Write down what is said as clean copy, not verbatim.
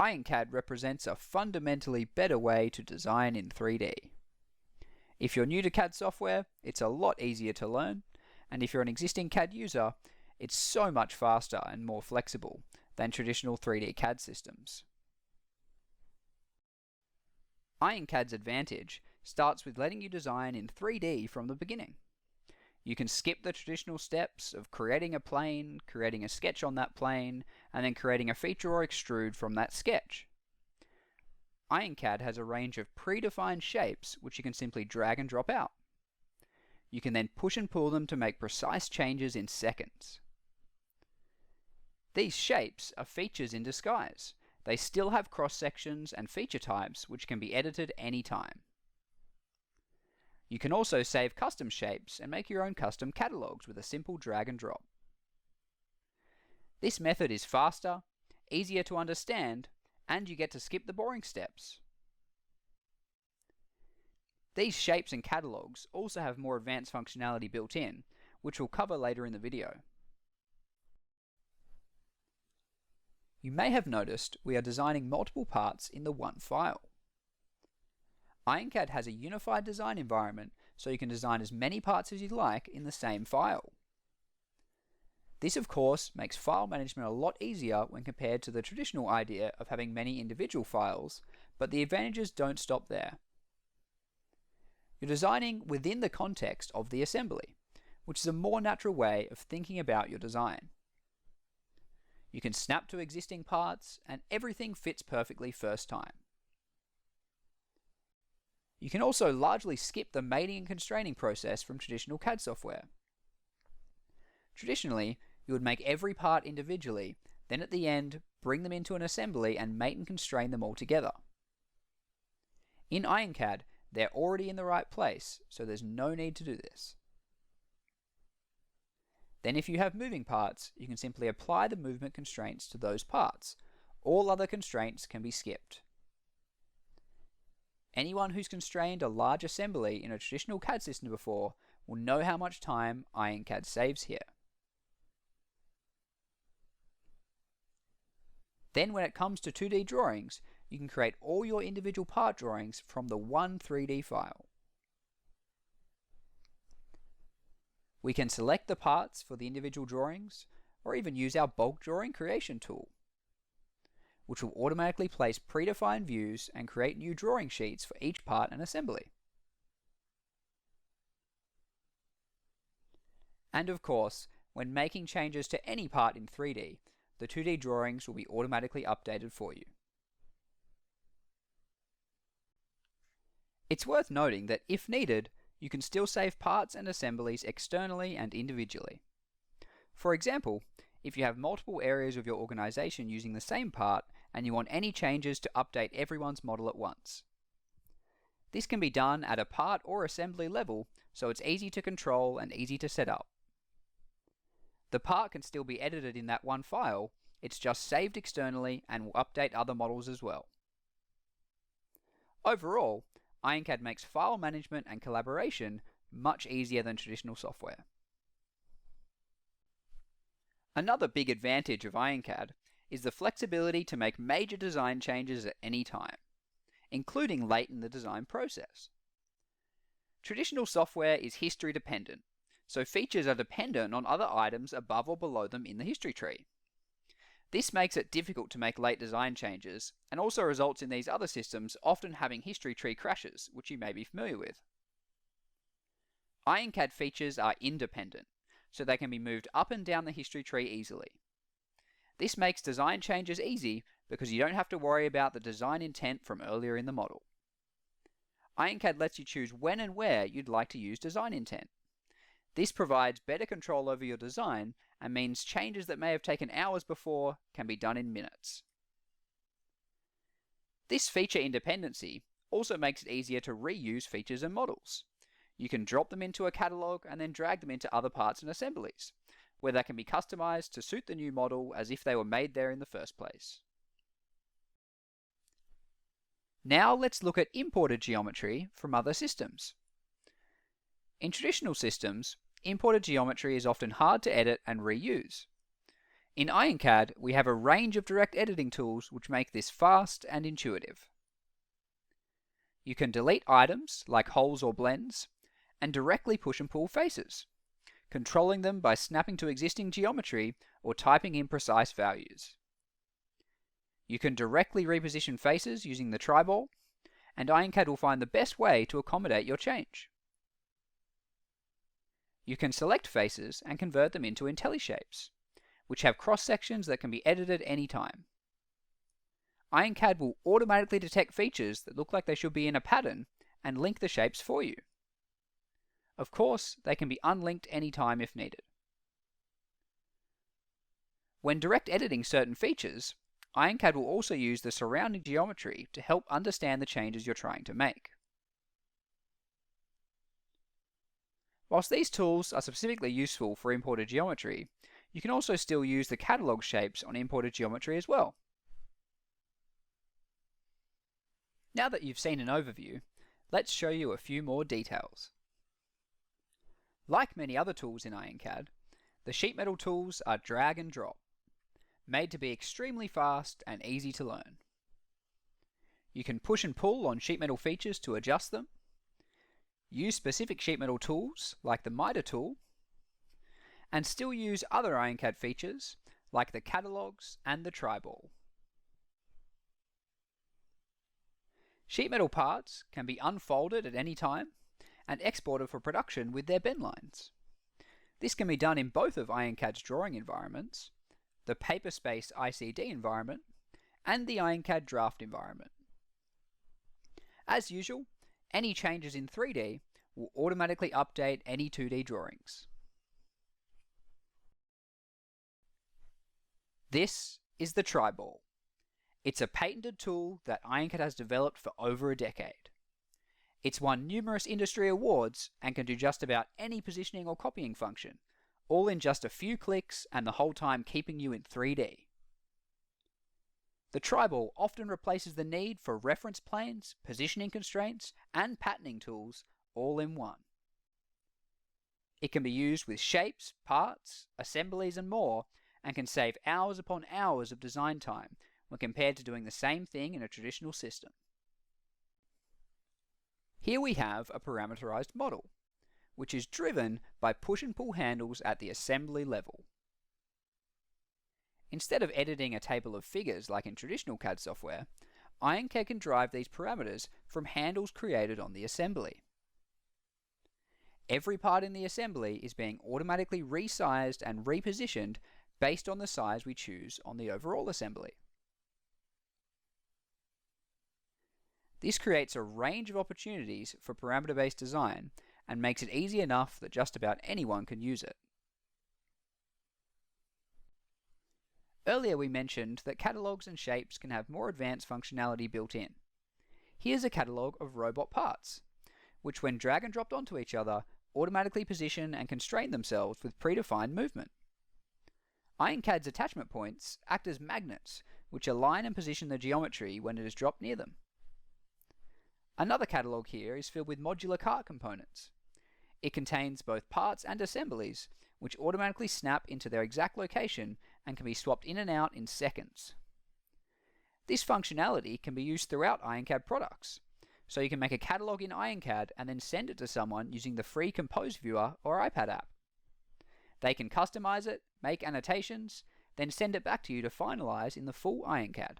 IronCAD represents a fundamentally better way to design in 3D. If you're new to CAD software, it's a lot easier to learn, and if you're an existing CAD user, it's so much faster and more flexible than traditional 3D CAD systems. IronCAD's advantage starts with letting you design in 3D from the beginning. You can skip the traditional steps of creating a plane, creating a sketch on that plane, and then creating a feature or extrude from that sketch. IronCAD has a range of predefined shapes which you can simply drag and drop out. You can then push and pull them to make precise changes in seconds. These shapes are features in disguise. They still have cross-sections and feature types which can be edited anytime. You can also save custom shapes and make your own custom catalogs with a simple drag and drop. This method is faster, easier to understand, and you get to skip the boring steps. These shapes and catalogs also have more advanced functionality built in, which we'll cover later in the video. You may have noticed we are designing multiple parts in the one file. IronCAD has a unified design environment, so you can design as many parts as you like in the same file. This, of course, makes file management a lot easier when compared to the traditional idea of having many individual files, but the advantages don't stop there. You're designing within the context of the assembly, which is a more natural way of thinking about your design. You can snap to existing parts, and everything fits perfectly first time. You can also largely skip the mating and constraining process from traditional CAD software. Traditionally, you would make every part individually, then at the end, bring them into an assembly and mate and constrain them all together. In IronCAD, they're already in the right place, so there's no need to do this. Then if you have moving parts, you can simply apply the movement constraints to those parts. All other constraints can be skipped. Anyone who's constrained a large assembly in a traditional CAD system before will know how much time IronCAD saves here. Then when it comes to 2D drawings, you can create all your individual part drawings from the one 3D file. We can select the parts for the individual drawings, or even use our bulk drawing creation tool, which will automatically place predefined views and create new drawing sheets for each part and assembly. And of course, when making changes to any part in 3D, the 2D drawings will be automatically updated for you. It's worth noting that if needed, you can still save parts and assemblies externally and individually. For example, if you have multiple areas of your organization using the same part and you want any changes to update everyone's model at once. This can be done at a part or assembly level, so it's easy to control and easy to set up. The part can still be edited in that one file, it's just saved externally and will update other models as well. Overall, IronCAD makes file management and collaboration much easier than traditional software. Another big advantage of IronCAD is the flexibility to make major design changes at any time, including late in the design process. Traditional software is history dependent, so features are dependent on other items above or below them in the history tree. This makes it difficult to make late design changes, and also results in these other systems often having history tree crashes, which you may be familiar with. IronCAD features are independent, so they can be moved up and down the history tree easily. This makes design changes easy because you don't have to worry about the design intent from earlier in the model. IronCAD lets you choose when and where you'd like to use design intent. This provides better control over your design and means changes that may have taken hours before can be done in minutes. This feature independency also makes it easier to reuse features and models. You can drop them into a catalog and then drag them into other parts and assemblies, where they can be customized to suit the new model as if they were made there in the first place. Now let's look at imported geometry from other systems. In traditional systems, imported geometry is often hard to edit and reuse. In IronCAD, we have a range of direct editing tools which make this fast and intuitive. You can delete items like holes or blends, and directly push and pull faces, controlling them by snapping to existing geometry or typing in precise values. You can directly reposition faces using the TriBall, and IronCAD will find the best way to accommodate your change. You can select faces and convert them into IntelliShapes, which have cross-sections that can be edited anytime. IronCAD will automatically detect features that look like they should be in a pattern and link the shapes for you. Of course, they can be unlinked anytime if needed. When direct editing certain features, IronCAD will also use the surrounding geometry to help understand the changes you're trying to make. Whilst these tools are specifically useful for imported geometry, you can also still use the catalog shapes on imported geometry as well. Now that you've seen an overview, let's show you a few more details. Like many other tools in IronCAD, the sheet metal tools are drag and drop, made to be extremely fast and easy to learn. You can push and pull on sheet metal features to adjust them, use specific sheet metal tools like the miter tool, and still use other IronCAD features like the catalogs and the TriBall. Sheet metal parts can be unfolded at any time and exported for production with their bend lines. This can be done in both of IronCAD's drawing environments, the Paperspace ICD environment, and the IronCAD draft environment. As usual, any changes in 3D will automatically update any 2D drawings. This is the TriBall. It's a patented tool that IronCAD has developed for over a decade. It's won numerous industry awards and can do just about any positioning or copying function, all in just a few clicks and the whole time keeping you in 3D. The TriBall often replaces the need for reference planes, positioning constraints, and patterning tools all in one. It can be used with shapes, parts, assemblies, and more, and can save hours upon hours of design time when compared to doing the same thing in a traditional system. Here we have a parameterized model, which is driven by push and pull handles at the assembly level. Instead of editing a table of figures like in traditional CAD software, IronCAD can drive these parameters from handles created on the assembly. Every part in the assembly is being automatically resized and repositioned based on the size we choose on the overall assembly. This creates a range of opportunities for parameter-based design and makes it easy enough that just about anyone can use it. Earlier we mentioned that catalogs and shapes can have more advanced functionality built in. Here's a catalogue of robot parts, which when drag and dropped onto each other, automatically position and constrain themselves with predefined movement. IronCAD's attachment points act as magnets, which align and position the geometry when it is dropped near them. Another catalogue here is filled with modular cart components. It contains both parts and assemblies, which automatically snap into their exact location and can be swapped in and out in seconds. This functionality can be used throughout IronCAD products, so you can make a catalogue in IronCAD and then send it to someone using the free Compose Viewer or iPad app. They can customize it, make annotations, then send it back to you to finalize in the full IronCAD.